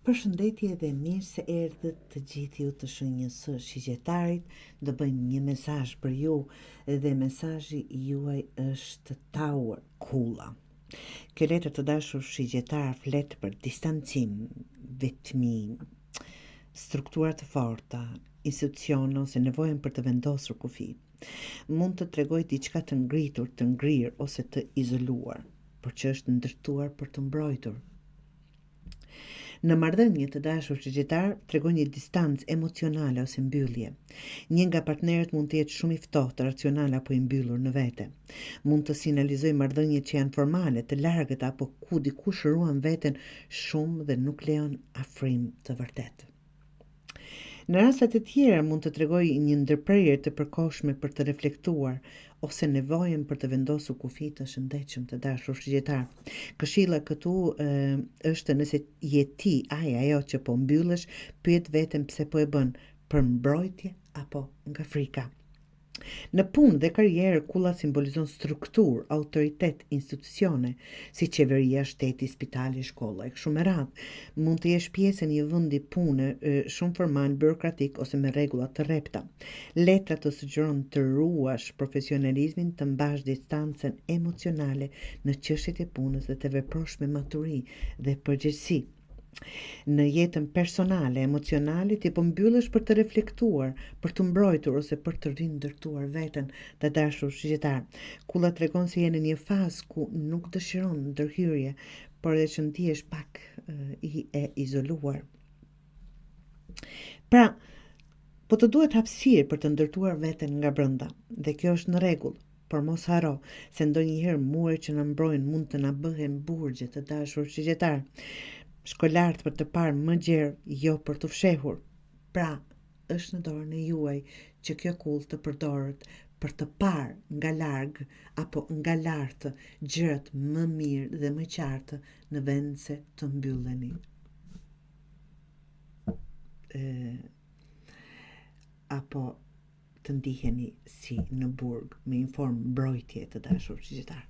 Përshëndetje dhe mirë se erdhët të gjithë ju të shenjës së Shigjetarit. Do bëjmë një mesazh për ju dhe mesazhi juaj është Tower Kulla. Kjo letër të dashur shigjetar flet për distancim, vetmi, struktura të forta, institucione ose nevojën për të vendosur kufi. Mund të tregoj diçka të ngritur, të ngrirë ose të izoluar, por që është ndërtuar për të mbrojtur. Në marrëdhënie të dashur shigjetar tregon një distancë emocionale ose mbyllje. Një nga partnerët mund të jetë shumë i ftohtë, racional apo i mbyllur në vete. Mund të sinjalizojë marrëdhënie që janë formale, të largët apo ku dikush ruan veten shumë dhe nuk lejon afrim të vërtetë. Në raste të tjera mund të tregojë një ndërprerje të përkohshme për të reflektuar ose nevojën për të vendosur kufi të shëndetshëm të dashur shigjetar. Këshilla këtu është nëse je ti ajo që po mbyllesh, pyet veten pse po e bën, për mbrojtje apo nga frika. Në punë dhe karrierë, kulla simbolizon strukturë, autoritet, institucione, si qeveria, shteti, spitali, shkolla e kështu me radhë. Mund të jesh pjesë e një vendi pune shumë formal, bürokratik ose me rregulla të rrepta. Letra të sugjeron të ruash profesionalizmin, të mbash distancën emocionale në çështjet e punës dhe të veprosh me maturi dhe përgjegjësi. Në jetën personale, emocionale, ti po mbyllesh për të reflektuar, për të mbrojtur ose për të rindërtuar veten, të dashur shigjetar. Kulla tregon se je në një fazë ku nuk dëshiron ndërhyrje, por edhe që ndihesh pak e izoluar. Pra, po të duhet hapësirë për të ndërtuar veten nga brenda, dhe kjo është në rregull. Por mos haro se ndonjëherë muret që na mbrojnë mund të na bëhen burgje, të dashur shigjetar. Shkolartë për të parë më gjerë, jo për të fshehur. Pra, është në dorën e juaj që kjo kull të përdoret për të parë nga larg apo nga lartë gjërat më mirë dhe më qartë në vend se të mbylleni apo të ndiheni si në burg me një formë mbrojtje, të dashur shigjetar.